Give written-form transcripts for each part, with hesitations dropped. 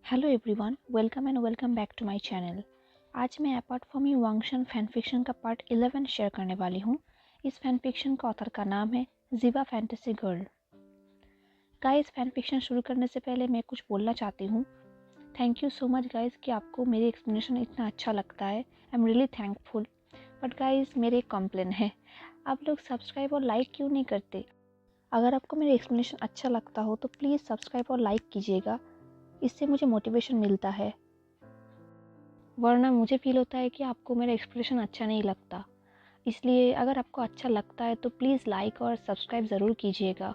Hello everyone, welcome back to my channel. आज मैं apart from Yu Wangshan fan fiction का part 11 share करने वाली हूँ। इस फैन फिक्शन का ऑथर का नाम है जीवा fantasy girl. Guys, fan fiction शुरू करने से पहले मैं कुछ बोलना चाहती हूँ। Thank you so much guys कि आपको मेरी एक्सप्लेनेशन इतना अच्छा लगता है। I am really thankful. But guys, मेरे एक कॉम्प्लेन है, आप लोग सब्सक्राइब और लाइक क्यों नहीं करते? अगर आपको मेरी एक्सप्लेनेशन अच्छा लगता हो तो प्लीज़ सब्सक्राइब और लाइक कीजिएगा, इससे मुझे मोटिवेशन मिलता है। वरना मुझे फील होता है कि आपको मेरा एक्सप्रेशन अच्छा नहीं लगता। इसलिए अगर आपको अच्छा लगता है तो प्लीज़ लाइक और सब्सक्राइब ज़रूर कीजिएगा।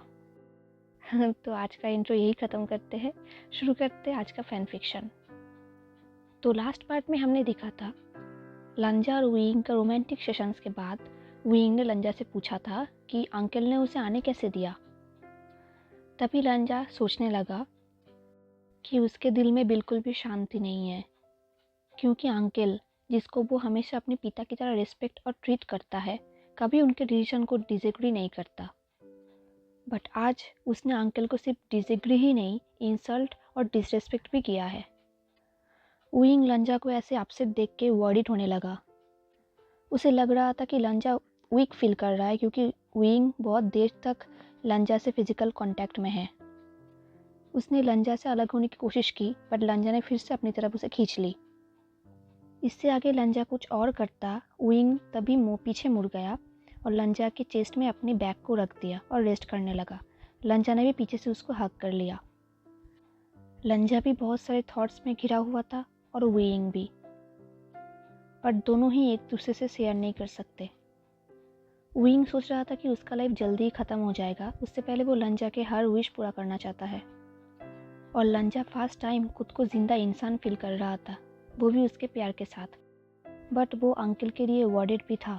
तो आज का इंट्रो यही ख़त्म करते हैं, शुरू करते हैं आज का फैन फिक्शन। तो लास्ट पार्ट में हमने देखा था लंजा और विंग का रोमांटिक सेशंस के बाद विंग ने लंजा से पूछा था कि अंकल ने उसे आने कैसे दिया। तभी लंजा सोचने लगा कि उसके दिल में बिल्कुल भी शांति नहीं है, क्योंकि अंकल, जिसको वो हमेशा अपने पिता की तरह रिस्पेक्ट और ट्रीट करता है, कभी उनके डिसीजन को डिसएग्री नहीं करता। बट आज उसने अंकल को सिर्फ डिसएग्री ही नहीं, इंसल्ट और डिसरेस्पेक्ट भी किया है। विंग लंजा को ऐसे अपसेट देख के वॉरिड होने लगा। उसे लग रहा था कि लंजा वीक फील कर रहा है, क्योंकि विंग बहुत देर तक लंजा से फिजिकल कांटेक्ट में है। उसने लंजा से अलग होने की कोशिश की, बट लंजा ने फिर से अपनी तरफ उसे खींच ली। इससे आगे लंजा कुछ और करता, विंग तभी पीछे मुड़ गया और लंजा के चेस्ट में अपनी बैग को रख दिया और रेस्ट करने लगा। लंजा ने भी पीछे से उसको हग कर लिया। लंजा भी बहुत सारे थॉट्स में घिरा हुआ था और विंग भी, पर दोनों ही एक दूसरे से शेयर नहीं कर सकते। विंग सोच रहा था कि उसका लाइफ जल्दी ही ख़त्म हो जाएगा, उससे पहले वो लंजा के हर विश पूरा करना चाहता है। और लंजा फर्स्ट टाइम खुद को जिंदा इंसान फील कर रहा था, वो भी उसके प्यार के साथ। बट वो अंकल के लिए वर्डेड भी था।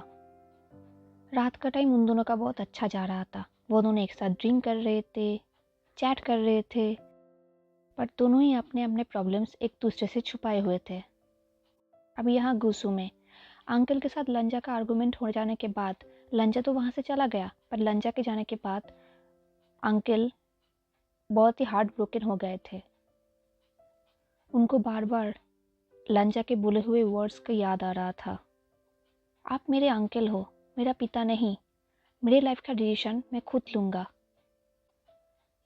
रात का टाइम उन दोनों का बहुत अच्छा जा रहा था। वो दोनों एक साथ ड्रिंक कर रहे थे, चैट कर रहे थे, पर दोनों ही अपने अपने प्रॉब्लम्स एक दूसरे से छुपाए हुए थे। अब यहाँ गुस्सू में अंकल के साथ लंजा का आर्गुमेंट हो जाने के बाद लंजा तो वहाँ से चला गया, पर लंजा के जाने के बाद अंकल बहुत ही हार्ट ब्रोकन हो गए थे। उनको बार बार लंजा के बोले हुए वर्ड्स का याद आ रहा था। आप मेरे अंकल हो, मेरा पिता नहीं। मेरे लाइफ का डिसीजन मैं खुद लूँगा।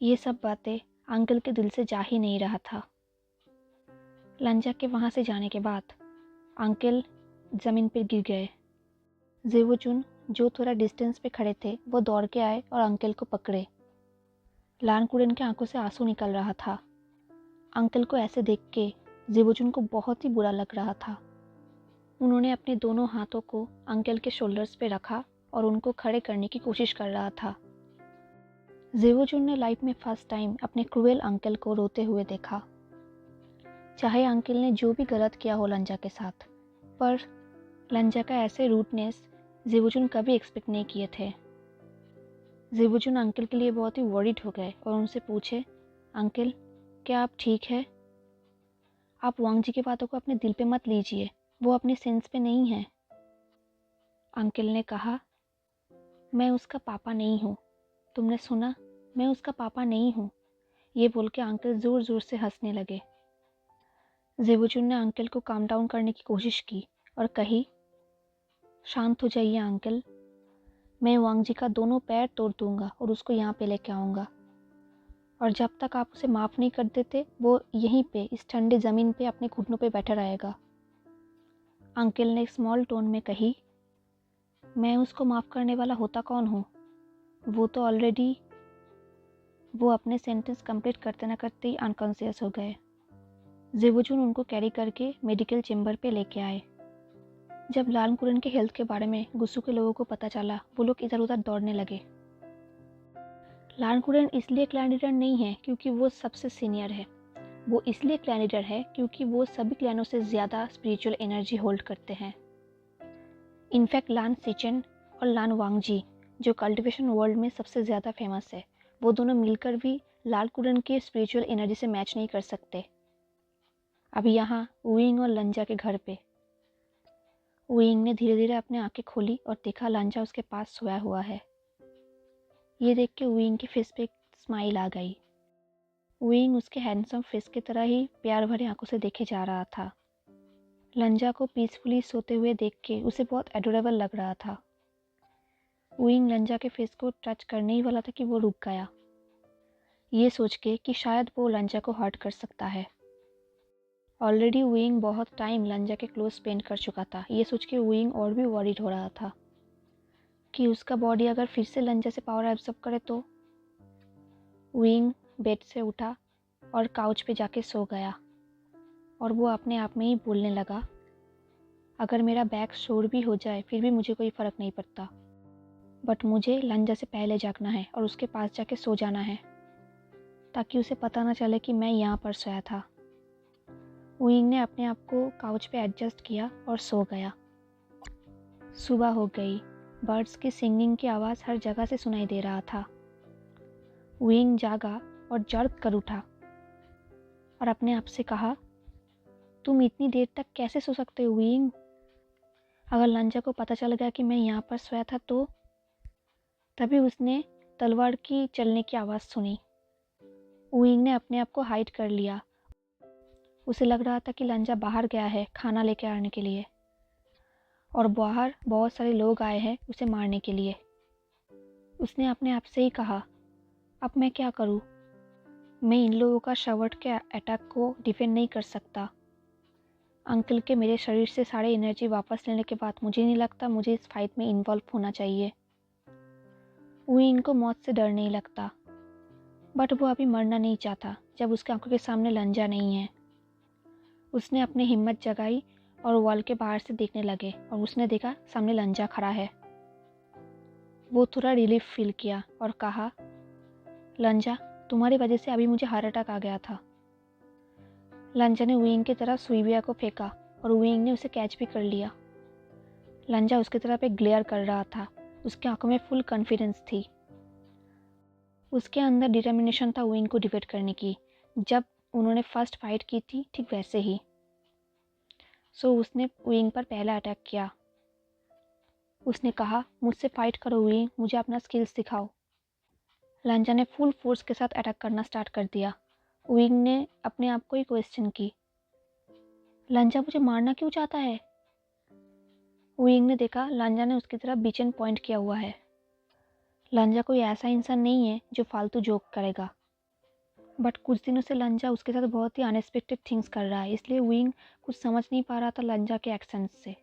ये सब बातें अंकल के दिल से जा ही नहीं रहा था। लंजा के वहाँ से जाने के बाद अंकल ज़मीन पर गिर गए। जेवोजुन, जो थोड़ा डिस्टेंस पे खड़े थे, वो दौड़ के आए और अंकल को पकड़े। लानकुड़न के आंखों से आंसू निकल रहा था। अंकल को ऐसे देख के जेवोजुन को बहुत ही बुरा लग रहा था। उन्होंने अपने दोनों हाथों को अंकल के शोल्डर्स पे रखा और उनको खड़े करने की कोशिश कर रहा था। जेवोजुन ने लाइफ में फर्स्ट टाइम अपने क्रूएल अंकल को रोते हुए देखा। चाहे अंकल ने जो भी गलत किया हो लंजा के साथ, पर लंजा का ऐसे रूडनेस जेवोजुन कभी एक्सपेक्ट नहीं किए थे। जेवोजुन अंकल के लिए बहुत ही वरीड हो गए और उनसे पूछे, अंकल, क्या आप ठीक है? आप वांग जी की बातों को अपने दिल पे मत लीजिए, वो अपने सेंस पे नहीं है। अंकल ने कहा, मैं उसका पापा नहीं हूँ। तुमने सुना, मैं उसका पापा नहीं हूँ। ये बोल के अंकल ज़ोर ज़ोर से हंसने लगे। जेवोजुन ने अंकल को काम डाउन करने की कोशिश की और कही, शांत हो जाइए अंकल, मैं वांग जी का दोनों पैर तोड़ दूंगा और उसको यहाँ पे लेके आऊँगा। और जब तक आप उसे माफ़ नहीं कर देते, वो यहीं पे इस ठंडे ज़मीन पे अपने घुटनों पे बैठा रहेगा। अंकल ने एक स्मॉल टोन में कही, मैं उसको माफ़ करने वाला होता कौन हूँ? वो तो ऑलरेडी। वो अपने सेंटेंस कंप्लीट करते ना करते ही अनकॉन्शियस हो गए। जेवोजुन उनको कैरी करके मेडिकल चेम्बर पे लेके आए। जब लालकुरन के हेल्थ के बारे में गुस्सू के लोगों को पता चला, वो लोग इधर उधर दौड़ने लगे। लालकुरन इसलिए कैंडिडेट नहीं है क्योंकि वो सबसे सीनियर है। वो इसलिए कैंडिडेट है क्योंकि वो सभी क्लैनों से ज़्यादा स्पिरिचुअल एनर्जी होल्ड करते हैं। इनफैक्ट लान सिचन और लान वांगजी, जो कल्टिवेशन वर्ल्ड में सबसे ज़्यादा फेमस है, वो दोनों मिलकर भी लालकुरन की स्पिरिचुअल एनर्जी से मैच नहीं कर सकते। अब यहाँ विंग और लंजा के घर पे विंग ने धीरे धीरे अपनी आंखें खोली और देखा लंजा उसके पास सोया हुआ है। ये देख के विंग के फेस पे एक स्माइल आ गई। विंग उसके हैंडसम फेस की तरह ही प्यार भरी आंखों से देखे जा रहा था। लंजा को पीसफुली सोते हुए देख के उसे बहुत एडोरेबल लग रहा था। विंग लंजा के फेस को टच करने ही वाला था कि वो रुक गया, ये सोच के कि शायद वो लंजा को हर्ट कर सकता है। ऑलरेडी विंग बहुत टाइम लंजा के क्लोज स्पेंड कर चुका था, ये सोच के विंग और भी वरीड हो रहा था कि उसका बॉडी अगर फिर से लंजा से पावर एब्जॉर्ब करे तो। विंग बेड से उठा और काउच पे जाके सो गया और वो अपने आप में ही बोलने लगा, अगर मेरा बैक शोर भी हो जाए फिर भी मुझे कोई फ़र्क नहीं पड़ता, बट मुझे लंजा से पहले जागना है और उसके पास जाके सो जाना है ताकि उसे पता ना चले कि मैं यहाँ पर सोया था। विंग ने अपने आप को काउच पे एडजस्ट किया और सो गया। सुबह हो गई। बर्ड्स की सिंगिंग की आवाज़ हर जगह से सुनाई दे रहा था। विंग जागा और जर्क कर उठा और अपने आप से कहा, तुम इतनी देर तक कैसे सो सकते हो विंग? अगर लंजा को पता चल गया कि मैं यहाँ पर सोया था तो? तभी उसने तलवार की चलने की आवाज़ सुनी। विंग ने अपने आप को हाइड कर लिया। उसे लग रहा था कि लंजा बाहर गया है खाना लेके आने के लिए और बाहर बहुत सारे लोग आए हैं उसे मारने के लिए। उसने अपने आप से ही कहा, अब मैं क्या करूं? मैं इन लोगों का शवर्ट के अटैक को डिफेंड नहीं कर सकता। अंकल के मेरे शरीर से सारे एनर्जी वापस लेने के बाद मुझे नहीं लगता मुझे इस फाइट में इन्वॉल्व होना चाहिए। विंग को मौत से डर नहीं लगता, बट वो अभी मरना नहीं चाहता जब उसके आंखों के सामने लंजा नहीं है। उसने अपनी हिम्मत जगाई और वॉल के बाहर से देखने लगे और उसने देखा सामने लंजा खड़ा है। वो थोड़ा रिलीफ फील किया और कहा, लंजा, तुम्हारी वजह से अभी मुझे हार्ट अटैक आ गया था। लंजा ने विंग की तरफ सुइबिया को फेंका और विंग ने उसे कैच भी कर लिया। लंजा उसकी तरफ एक ग्लेयर कर रहा था। उसकी आंखों में फुल कॉन्फिडेंस थी। उसके अंदर डिटर्मिनेशन था विंग को डिफीट करने की, जब उन्होंने फर्स्ट फाइट की थी ठीक वैसे ही। सो उसने विंग पर पहला अटैक किया। उसने कहा, मुझसे फाइट करो विंग, मुझे अपना स्किल्स दिखाओ। लंजा ने फुल फोर्स के साथ अटैक करना स्टार्ट कर दिया। विंग ने अपने आप को ही क्वेश्चन की, लंजा मुझे मारना क्यों चाहता है? विंग ने देखा लंजा ने उसकी तरफ बीचन पॉइंट किया हुआ है। लंजा कोई ऐसा इंसान नहीं है जो फालतू जोक करेगा, बट कुछ दिनों से लंजा उसके साथ बहुत ही अनएक्सपेक्टेड थिंग्स कर रहा है, इसलिए विंग कुछ समझ नहीं पा रहा था लंजा के एक्शंस से।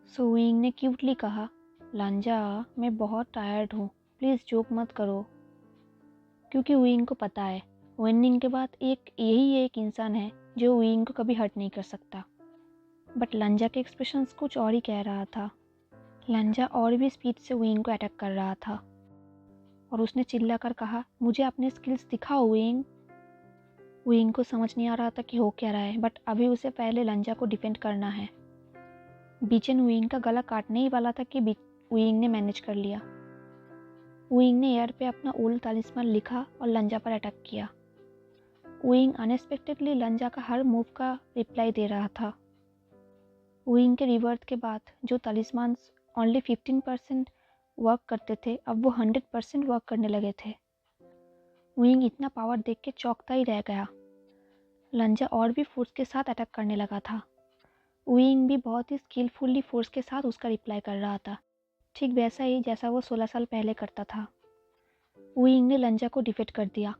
सो विंग ने क्यूटली कहा, लंजा, मैं बहुत टायर्ड हूँ, प्लीज़ जोक मत करो। क्योंकि विंग को पता है विनिंग के बाद यही एक इंसान है जो विंग को कभी हर्ट नहीं कर सकता। बट लंजा के एक्सप्रेशंस कुछ और ही कह रहा था। लंजा और भी स्पीड से विंग को अटैक कर रहा था और उसने चिल्लाकर कहा, मुझे अपने स्किल्स दिखाओ विंग। विंग को समझ नहीं आ रहा था कि हो क्या रहा है, बट अभी उसे पहले लंजा को डिफेंड करना है। बीचन विंग का गला काटने ही वाला था कि विंग ने मैनेज कर लिया। विंग ने एयर पे अपना ओल्ड तालिस्मान लिखा और लंजा पर अटैक किया। विंग अनएक्सपेक्टेडली लंजा का हर मूव का रिप्लाई दे रहा था। विंग के रिवर्थ के बाद जो तालिस्मान ओनली 15% वर्क करते थे, अब वो 100% वर्क करने लगे थे। विंग इतना पावर देख के चौंकता ही रह गया। लंजा और भी फोर्स के साथ अटैक करने लगा था। विंग भी बहुत ही स्किलफुली फोर्स के साथ उसका रिप्लाई कर रहा था, ठीक वैसा ही जैसा वो 16 साल पहले करता था। विंग ने लंजा को डिफीट कर दिया।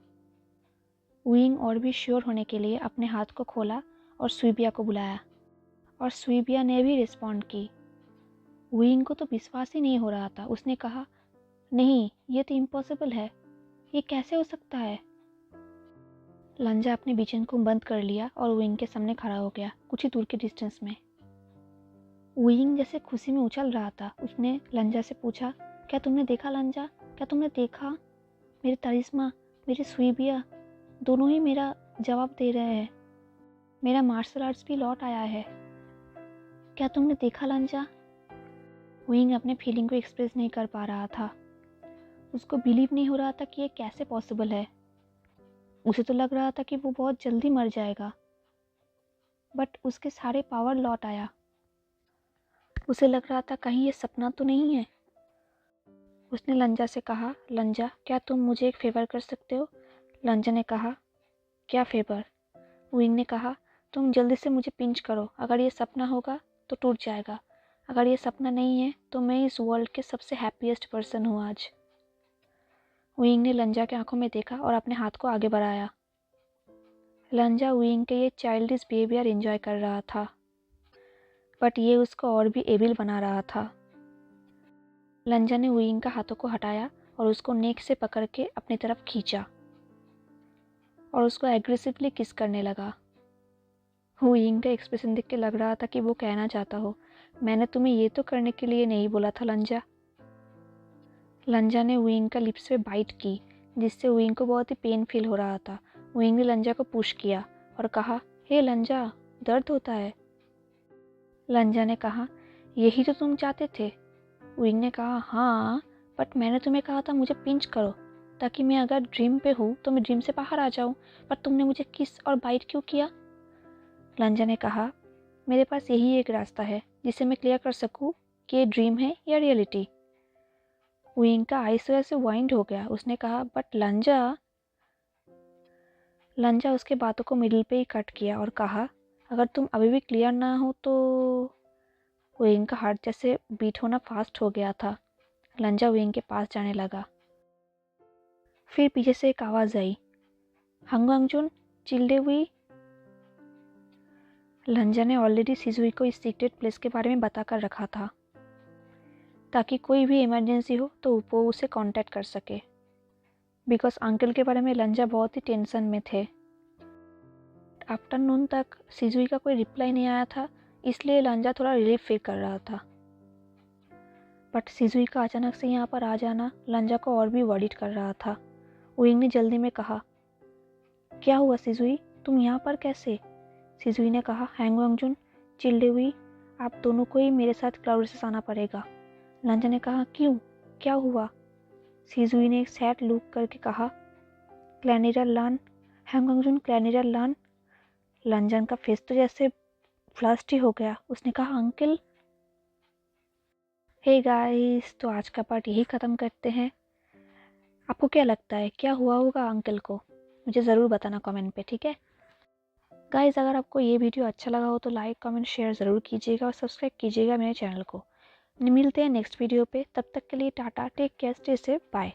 विंग और भी श्योर होने के लिए अपने हाथ को खोला और सुइबिया को बुलाया और सुइबिया ने भी रिस्पॉन्ड की। विंग को तो विश्वास ही नहीं हो रहा था। उसने कहा, नहीं, ये तो इम्पॉसिबल है, ये कैसे हो सकता है? लंजा अपने बीचन को बंद कर लिया और विंग के सामने खड़ा हो गया, कुछ ही दूर के डिस्टेंस में। विंग जैसे खुशी में उछल रहा था। उसने लंजा से पूछा, क्या तुमने देखा लंजा? क्या तुमने देखा? मेरे तरिश्मा, मेरे सुइबिया दोनों ही मेरा जवाब दे रहे हैं। मेरा मार्शल आर्ट्स भी लौट आया है। क्या तुमने देखा लंजा? विंग अपने फीलिंग को एक्सप्रेस नहीं कर पा रहा था। उसको बिलीव नहीं हो रहा था कि ये कैसे पॉसिबल है। उसे तो लग रहा था कि वो बहुत जल्दी मर जाएगा, बट उसके सारे पावर लौट आया। उसे लग रहा था कहीं ये सपना तो नहीं है। उसने लंजा से कहा, लंजा, क्या तुम मुझे एक फेवर कर सकते हो? लंजा ने कहा, क्या फेवर? विंग ने कहा, तुम जल्दी से मुझे पिंच करो। अगर ये सपना होगा तो टूट जाएगा, अगर ये सपना नहीं है तो मैं इस वर्ल्ड के सबसे हैप्पीएस्ट पर्सन हूँ आज। विंग ने लंजा के आंखों में देखा और अपने हाथ को आगे बढ़ाया। लंजा विंग के ये चाइल्डिश बिहेवियर एंजॉय कर रहा था, बट ये उसको और भी एबिल बना रहा था। लंजा ने विंग का हाथों को हटाया और उसको नेक से पकड़ के अपनी तरफ खींचा और उसको एग्रेसिवली किस करने लगा। विंग का एक्सप्रेशन देख के लग रहा था कि वो कहना चाहता हो, मैंने तुम्हें ये तो करने के लिए नहीं बोला था लंजा। लंजा ने विंग का लिप्स पे बाइट की, जिससे विंग को बहुत ही पेन फील हो रहा था। विंग ने लंजा को पुश किया और कहा, हे लंजा, दर्द होता है। लंजा ने कहा, यही तो तुम चाहते थे। विंग ने कहा, हाँ, बट मैंने तुम्हें कहा था मुझे पिंच करो, ताकि मैं अगर ड्रीम पे हूँ तो मैं ड्रीम से बाहर आ जाऊँ, पर तुमने मुझे किस और बाइट क्यों किया? लंजा ने कहा, मेरे पास यही एक रास्ता है जिससे मैं क्लियर कर सकूँ कि ये ड्रीम है या रियलिटी। विंग का आइस वजह से वाइंड हो गया। उसने कहा, बट लंजा उसके बातों को मिडिल पे ही कट किया और कहा, अगर तुम अभी भी क्लियर ना हो तो। विंग का हार्ट जैसे बीट होना फास्ट हो गया था। लंजा विंग के पास जाने लगा। फिर पीछे से एक आवाज़ आई, हंग अंगजुन, चिल्डे हुई। लंजा ने ऑलरेडी सिजुई को इस सीक्रेट प्लेस के बारे में बता कर रखा था, ताकि कोई भी इमरजेंसी हो तो वो उसे कांटेक्ट कर सके। बिकॉज अंकल के बारे में लंजा बहुत ही टेंशन में थे। आफ्टरनून तक सिजुई का कोई रिप्लाई नहीं आया था, इसलिए लंजा थोड़ा रिलीफ फील कर रहा था। बट सिजुई का अचानक से यहाँ पर आ जाना लंजा को और भी वरीड कर रहा था। विंग ने जल्दी में कहा, क्या हुआ सिजुई, तुम यहाँ पर कैसे? सिजुई ने कहा, हैंग वंगजुन, चिल्डे हुई, आप दोनों को ही मेरे साथ क्लाउड से आना पड़ेगा। लंजा ने कहा, क्यों, क्या हुआ? सिजुई ने एक सैड लुक करके कहा, क्लैनिरल लान, हैंग वंगजुन, क्लैनिरल लान। लंजन का फेस तो जैसे फ्लस्ट ही हो गया। उसने कहा, अंकल। हे गाइस, तो आज का पार्ट यही ख़त्म करते हैं। आपको क्या लगता है क्या हुआ होगा अंकल को? मुझे ज़रूर बताना कमेंट पे, ठीक है गाइस। अगर आपको ये वीडियो अच्छा लगा हो तो लाइक कमेंट शेयर ज़रूर कीजिएगा और सब्सक्राइब कीजिएगा मेरे चैनल को। मिलते हैं नेक्स्ट वीडियो पे, तब तक के लिए tata, take care, stay safe, bye.